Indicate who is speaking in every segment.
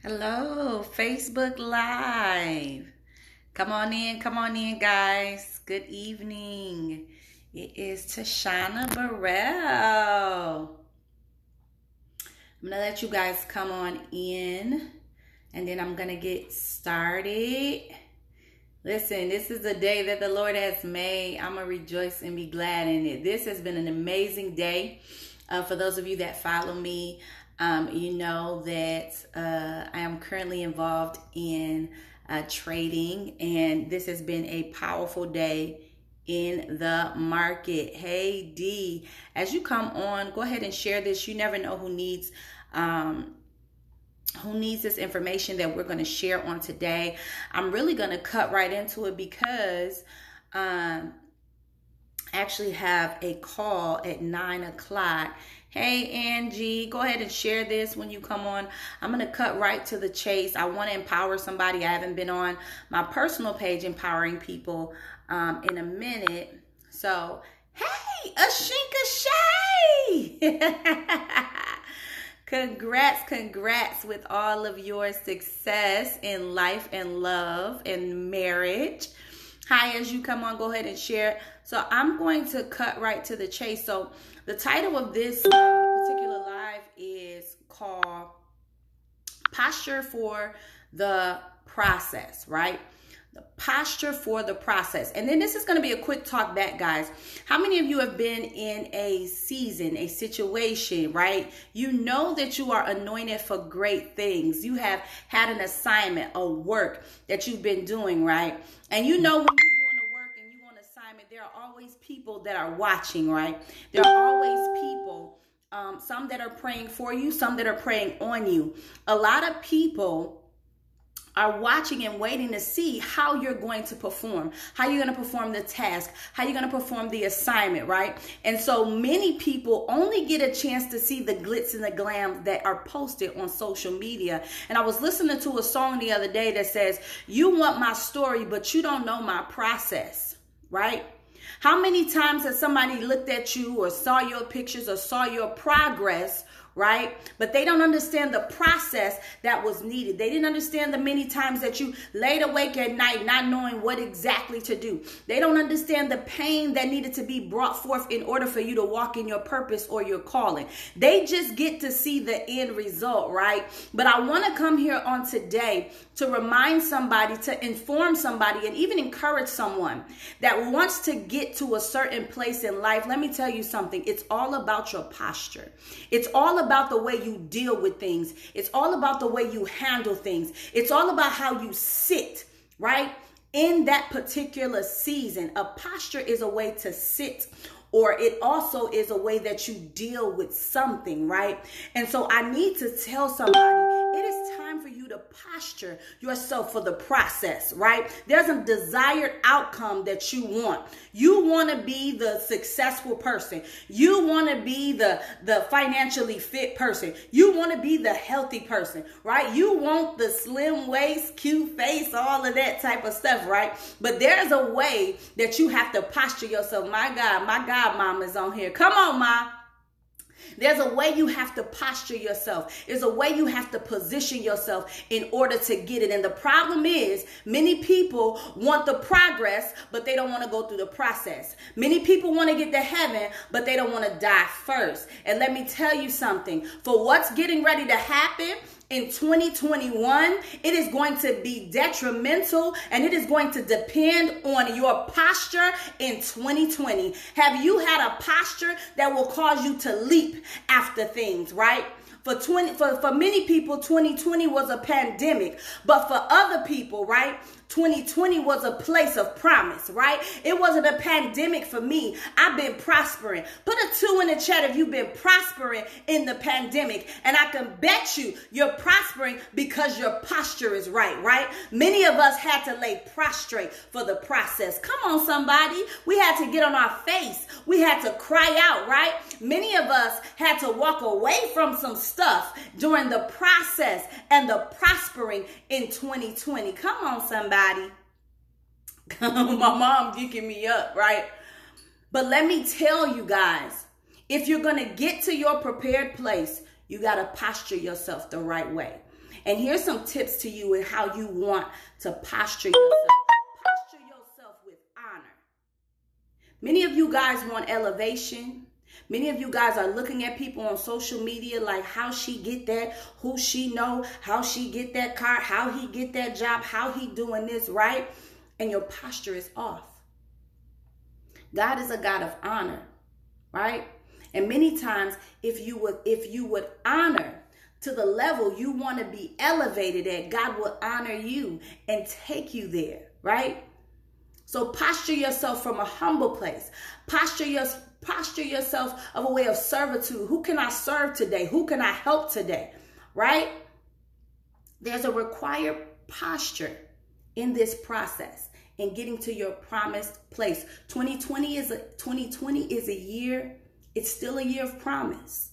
Speaker 1: Hello, Facebook Live. Come on in, guys. Good evening. It is Tashana Burrell. I'm going to let you guys come on in, and then I'm going to get started. Listen, this is the day that the Lord has made. I'm going to rejoice and be glad in it. This has been an amazing day. For those of you that follow me, you know that I am currently involved in trading, and this has been a powerful day in the market. Hey D, as you come on, go ahead and share this. You never know who needs this information that we're going to share on today. I'm really going to cut right into it because I actually have a call at 9 o'clock. Hey Angie, go ahead and share this when you come on. I'm going to cut right to the chase. I want to empower somebody. I haven't been on my personal page empowering people in a minute. So, hey, Ashinka Shay! Congrats with all of your success in life and love and marriage. Hi, as you come on, go ahead and share. So I'm going to cut right to the chase. So the title of this particular live is called Posture for the Process, right? The posture for the process. And then this is going to be a quick talk back, guys. How many of you have been in a season, a situation, right? You know that you are anointed for great things. You have had an assignment, a work that you've been doing, right? And you know when you're doing the work and you're on assignment, there are always people that are watching, right? There are always people, some that are praying for you, some that are praying on you. A lot of people are watching and waiting to see how you're going to perform, how you're going to perform the task, how you're going to perform the assignment, right? And so many people only get a chance to see the glitz and the glam that are posted on social media. And I was listening to a song the other day that says, you want my story, but you don't know my process, right? How many times has somebody looked at you or saw your pictures or saw your progress, right? But they don't understand the process that was needed. They didn't understand the many times that you laid awake at night not knowing what exactly to do. They don't understand the pain that needed to be brought forth in order for you to walk in your purpose or your calling. They just get to see the end result, right? But I want to come here on today to remind somebody, to inform somebody, and even encourage someone that wants to get to a certain place in life. Let me tell you something. It's all about your posture. It's all about the way you deal with things. It's all about the way you handle things. It's all about how you sit, right? In that particular season, a posture is a way to sit, or it also is a way that you deal with something, right? And so I need to tell somebody, it is time for you to posture yourself for the process, right? There's a desired outcome that you want. You want to be the successful person. You want to be the financially fit person. You want to be the healthy person, right? You want the slim waist, cute face, all of that type of stuff, right? But there's a way that you have to posture yourself. My God, mama's on here. Come on, ma. There's a way you have to posture yourself. There's a way you have to position yourself in order to get it. And the problem is many people want the progress, but they don't want to go through the process. Many people want to get to heaven, but they don't want to die first. And let me tell you something. For what's getting ready to happen in 2021, it is going to be detrimental, and it is going to depend on your posture in 2020. Have you had a posture that will cause you to leap after things, right? For many people, 2020 was a pandemic, but for other people, right, 2020 was a place of promise, right? It wasn't a pandemic for me. I've been prospering. Put a 2 in the chat if you've been prospering in the pandemic. And I can bet you're prospering because your posture is right? Many of us had to lay prostrate for the process. Come on, somebody. We had to get on our face. We had to cry out, right? Many of us had to walk away from some stuff during the process and the prospering in 2020. Come on, somebody. My mom geeking me up, right? But let me tell you guys, if you're going to get to your prepared place, you got to posture yourself the right way. And here's some tips to you and how you want to posture yourself. Posture yourself with honor. Many of you guys want elevation. Many of you guys are looking at people on social media like how she get that, who she know, how she get that car, how he get that job, how he doing this, right? And your posture is off. God is a God of honor, right? And many times if you would honor to the level you want to be elevated at, God will honor you and take you there, right? So posture yourself from a humble place. Posture yourself of a way of servitude. Who can I serve today? Who can I help today? Right? There's a required posture in this process in getting to your promised place. 2020 is a year. It's still a year of promise.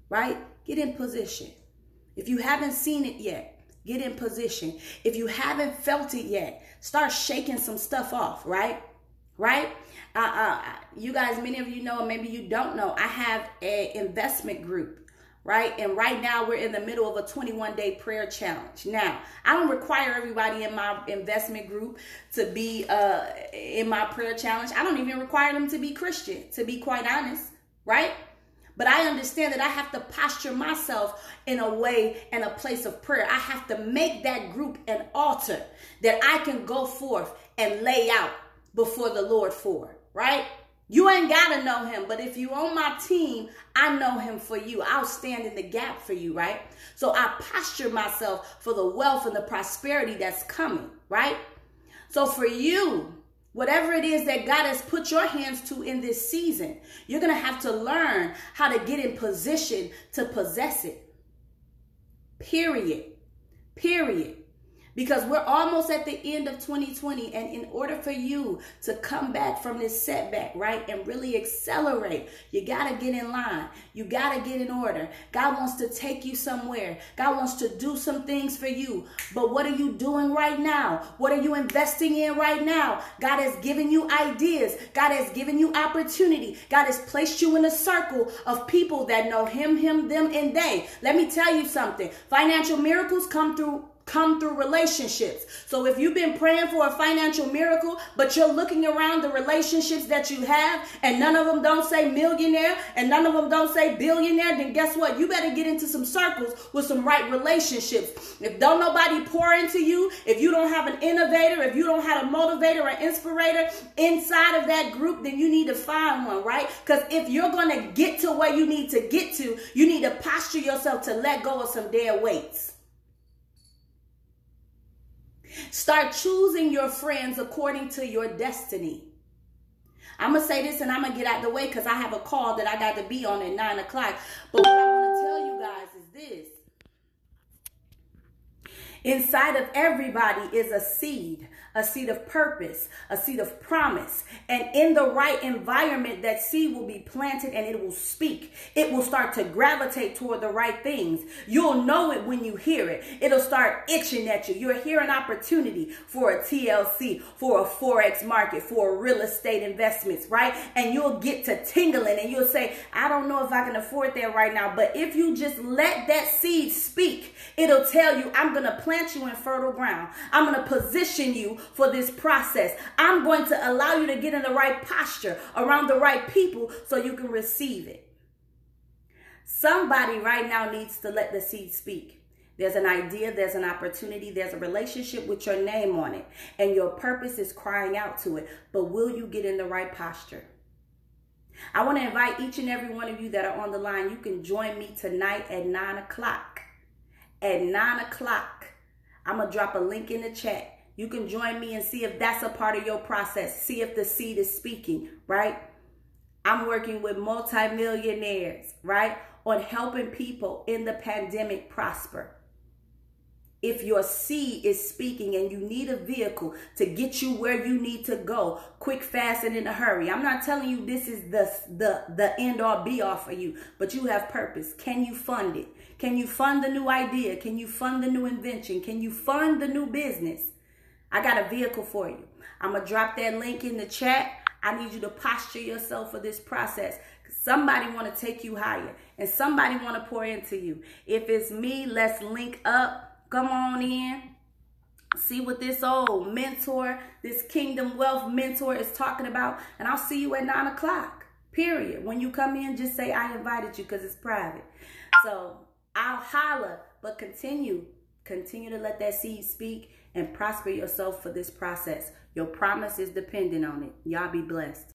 Speaker 1: Right? Get in position. If you haven't seen it yet, get in position. If you haven't felt it yet, start shaking some stuff off, right? Right? You guys, many of you know, and maybe you don't know, I have an investment group, right? And right now we're in the middle of a 21-day prayer challenge. Now, I don't require everybody in my investment group to be in my prayer challenge. I don't even require them to be Christian, to be quite honest, right? But I understand that I have to posture myself in a way and a place of prayer. I have to make that group an altar that I can go forth and lay out before the Lord for, right? You ain't got to know him, but if you on my team, I know him for you. I'll stand in the gap for you, right? So I posture myself for the wealth and the prosperity that's coming, right? So for you, whatever it is that God has put your hands to in this season, you're going to have to learn how to get in position to possess it. Period. Because we're almost at the end of 2020. And in order for you to come back from this setback, right, and really accelerate, you got to get in line. You got to get in order. God wants to take you somewhere. God wants to do some things for you. But what are you doing right now? What are you investing in right now? God has given you ideas. God has given you opportunity. God has placed you in a circle of people that know him, them, and they. Let me tell you something. Financial miracles come through relationships. So if you've been praying for a financial miracle, but you're looking around the relationships that you have and none of them don't say millionaire and none of them don't say billionaire, then guess what? You better get into some circles with some right relationships. If don't nobody pour into you, if you don't have an innovator, if you don't have a motivator or inspirator inside of that group, then you need to find one, right? Because if you're going to get to where you need to get to, you need to posture yourself to let go of some dead weights. Start choosing your friends according to your destiny. I'm going to say this and I'm going to get out the way because I have a call that I got to be on at 9 o'clock. But what I want to tell you guys is this. Inside of everybody is a seed of purpose, a seed of promise. And in the right environment, that seed will be planted and it will speak. It will start to gravitate toward the right things. You'll know it when you hear it. It'll start itching at you. You'll hear an opportunity for a TLC, for a Forex market, for real estate investments, right? And you'll get to tingling and you'll say, I don't know if I can afford that right now. But if you just let that seed speak, it'll tell you, I'm going to plant you in fertile ground. I'm going to position you for this process. I'm going to allow you to get in the right posture around the right people so you can receive it. Somebody right now needs to let the seed speak. There's an idea, there's an opportunity, there's a relationship with your name on it, and your purpose is crying out to it. But will you get in the right posture? I want to invite each and every one of you that are on the line. You can join me tonight at 9 o'clock. At 9 o'clock. I'm going to drop a link in the chat. You can join me and see if that's a part of your process. See if the seed is speaking, right? I'm working with multimillionaires, right, on helping people in the pandemic prosper. If your seed is speaking and you need a vehicle to get you where you need to go, quick, fast, and in a hurry. I'm not telling you this is the end all be all for you, but you have purpose. Can you fund it? Can you fund the new idea? Can you fund the new invention? Can you fund the new business? I got a vehicle for you. I'm going to drop that link in the chat. I need you to posture yourself for this process. Somebody want to take you higher and somebody want to pour into you. If it's me, let's link up. Come on in. See what this old mentor, this Kingdom Wealth mentor is talking about. And I'll see you at 9 o'clock. Period. When you come in, just say I invited you because it's private. So I'll holler, but continue to let that seed speak and prosper yourself for this process. Your promise is dependent on it. Y'all be blessed.